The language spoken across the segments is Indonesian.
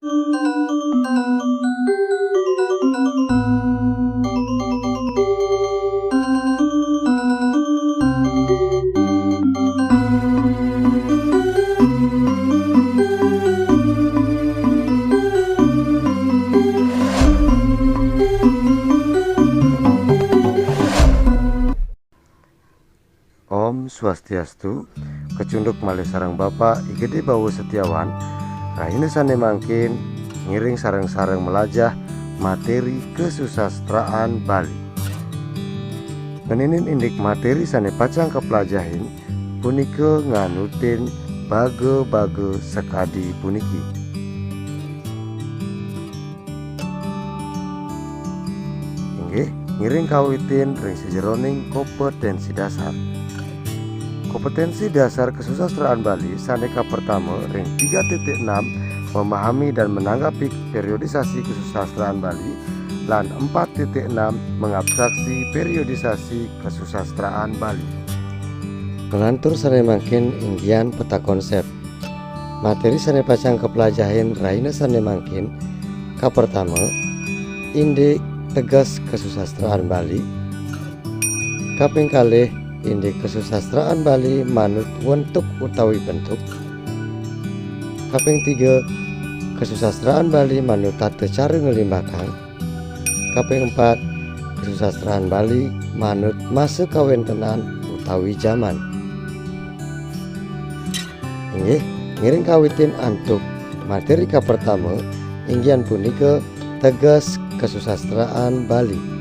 Om Swastiastu, kecunduk malih sareng Bapak Igede Bawo Setiawan, raine sane mangkin ngiring sareng-sareng melajah materi kesusastraan Bali. Peninin indik materi sane pacang kepelajahin punika nganutin bage-bage sekadi puniki. Inggih ngiring kawitin ring sejeroning kompetensi dasar. Kompetensi dasar kesusastraan Bali saneka pertama ring 3.6 memahami dan menanggapi periodisasi kesusastraan Bali lan 4.6 mengabstraksi periodisasi kesusastraan Bali. Ngelantur sane mangkin inggian peta konsep. Materi sane pacang kepelajahin raina sane mangkin ka pertama indik tegas kesusastraan Bali. Kaping kalih indik kesusastraan Bali manut wentuk utawi bentuk. Kaping 3 kesusastraan Bali manut tata cara ngelimbakang. Kaping 4 kesusastraan Bali manut masa kawentenan utawi zaman. Inggih ngiring kawitin antuk materi ka pertama inggian punika tegas kesusastraan Bali.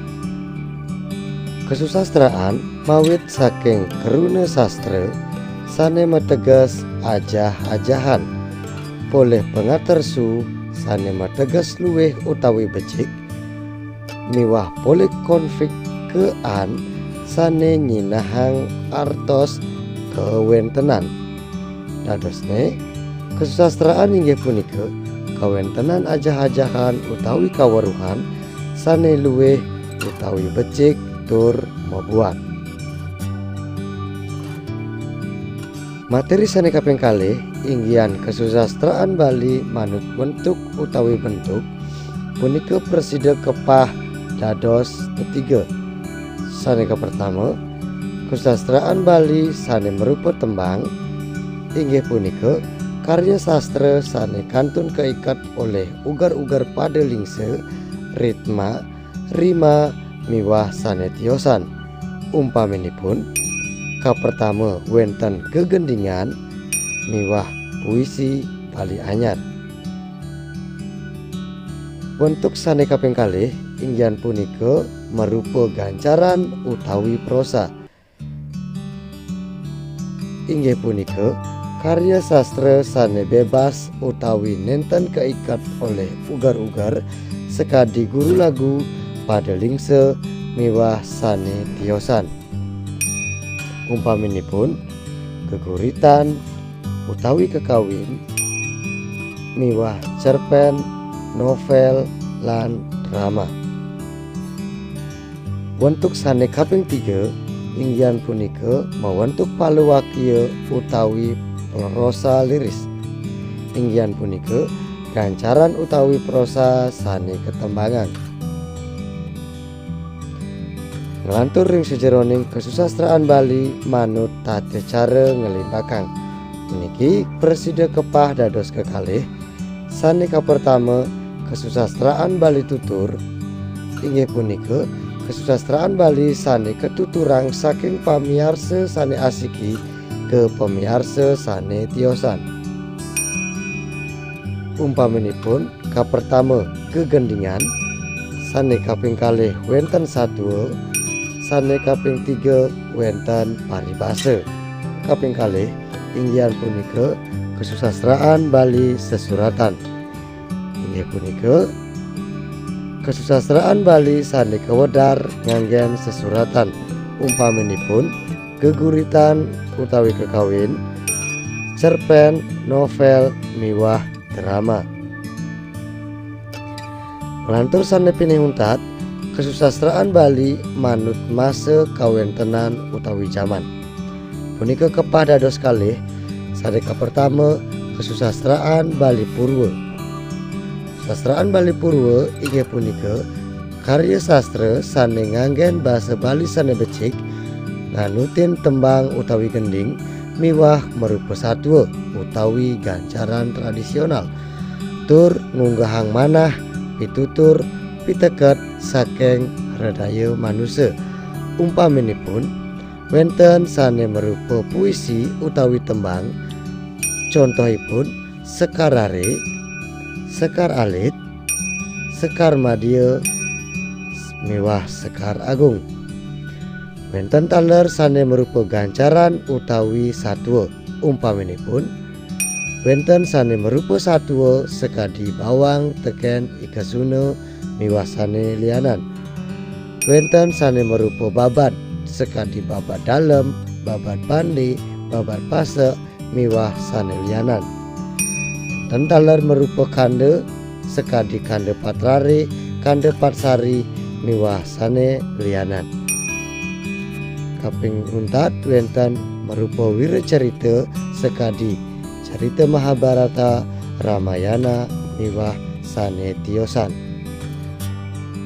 Kesusastraan mawit saking keruna sastra sane mategas ajah-ajahan poleh pengatersu sane mategas luweh utawi becik miwah poleh konflik kean sane nyinahang artos kewentenan. Dadosne kesusastraan inggih punika kawentenan ajah-ajahan utawi kaweruhan sane luweh utawi becik tur mobuat. Materi sane kaping kalih inggian kesusastraan Bali manut bentuk utawi bentuk punika presida kepah dados ketiga. Sane ka pertama kesusastraan Bali sane merupa tembang inggih punika karya sastra sane kantun keikat oleh ugar-ugar pada lingse, ritma, rima miwah sane tiosan. Umpaminipun ka pertama wenten gegendingan miwah puisi Bali anyar. Bentuk sane kaping kalih inggian punika merupa gancaran utawi prosa. Inggih punika karya sastra sane bebas utawi nenten keikat oleh ugar-ugar sekadi guru lagu pada lingse miwah sane tiosan. Umpaminipun geguritan utawi kekawin miwah cerpen, novel lan drama. Wentuk sane kaping 3 inggian punika mawentuk paluwakia utawi prosa liris. Inggian punika gancaran utawi prosa sane ketembangan. Ngelantur ring sejeroning kesusastraan Bali manut tata cara ngelimbakang. Puniki presida kepah dados kekalih. Sane ka pertama kesusastraan Bali tutur inggih punika kesusastraan Bali sane ketuturang saking pamiarsa sane asiki ke pamiarsa sane tiosan. Umpaminipun ka pertama gegendingan, sane kaping kalih wenten sadua, sane kaping 3 wenten paribasa. Kaping kalih inggian punika kesusastraan Bali sesuratan. Inggih punika kesusastraan Bali sane kewedar nganggen sesuratan. Umpaminipun geguritan utawi kekawin, cerpen, novel miwah drama. Melantur sane pinihuntat kesusastraan Bali manut masa kawentenan utawi zaman. Punika kepah dados kalih. Sane ka pertama kesusastraan Bali Purwa. Sastraan Bali Purwo inggih punika karya sastra sane nganggen basa Bali sane becik, nganutin tembang utawi gending miwah merupa satwa utawi gancaran tradisional, tur ngunggahang manah pitutur piteket saking redaya manusia. Umpaminipun wenten sane merupa puisi utawi tembang, contohipun Sekar Are, Sekar Alit, Sekar Madya miwah Sekar Agung. Wenten taler sane merupa gancaran utawi satwa, umpaminipun wenten sane merupa satwa sekadi bawang teken ikasuna miwah sane lianan. Wenten sane merupa babat sekadi babat dalem, babat pandi, babat pase miwah sane lianan. Wenten taler merupa kande sekadi kande patrari, kande patsari miwah sane lianan. Kaping untat wenten merupa wiracarita sekadi carita Mahabharata, Ramayana miwah sane tiosan.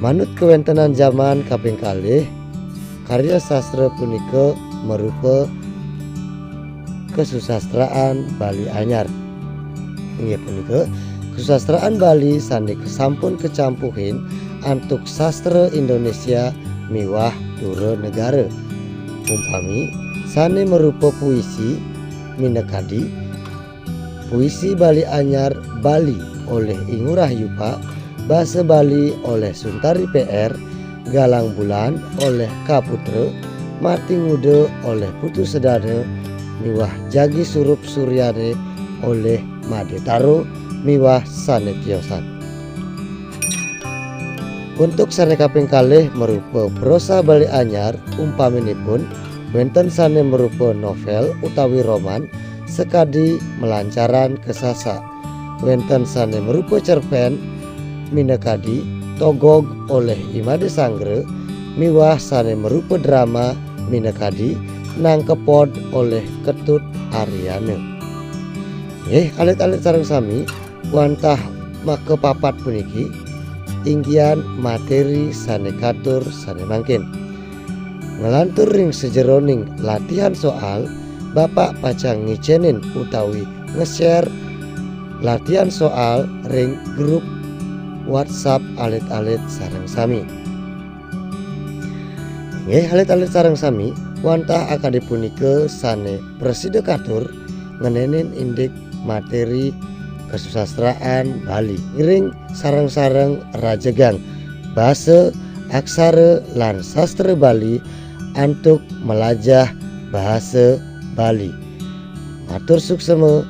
Manut kewentenan zaman kaping kalih, karya sastra punika merupa kesusastraan Bali anyar. Inggih punika kesusastraan Bali sane kesampun kecampuhin antuk sastra Indonesia miwah dura negara. Umpami sane merupa puisi minekadi puisi Bali anyar Bali oleh Ingurah Yupa, Basa Bali oleh Suntari PR, Galang Bulan oleh Kaputra, Mati Ngude oleh Putu Sedana miwah Jagi Surup Suryane oleh Made Taro miwah sane tiosan. Untuk sane kaping kalih merupa prosa Bali anyar, umpaminipun wenten sane merupa novel utawi roman sekadi melancaran kesasa. Wenten sane merupa cerpen minekadi Togog oleh Imade Sangre miwah sane merupa drama minekadi Nangkepod oleh Ketut Aryana. Alit-alit sareng sami wantah makepapat puniki inggian materi sane katur sane mangkin. Ngelantur ring sejeroning latihan soal, Bapak pacang ngicenin utawi nge-share latihan soal ring grup WhatsApp alit-alit sareng sami. Alit-alit sareng sami wantah akadipunika sane presida katur ngenenin indik materi kesusastraan Bali ring sareng-sareng rajegang basa aksara lan sastra Bali antuk melajah bahasa Bali. Matur suksema.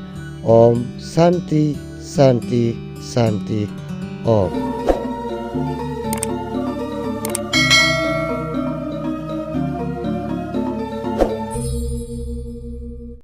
Om Santi Santi Santi Om.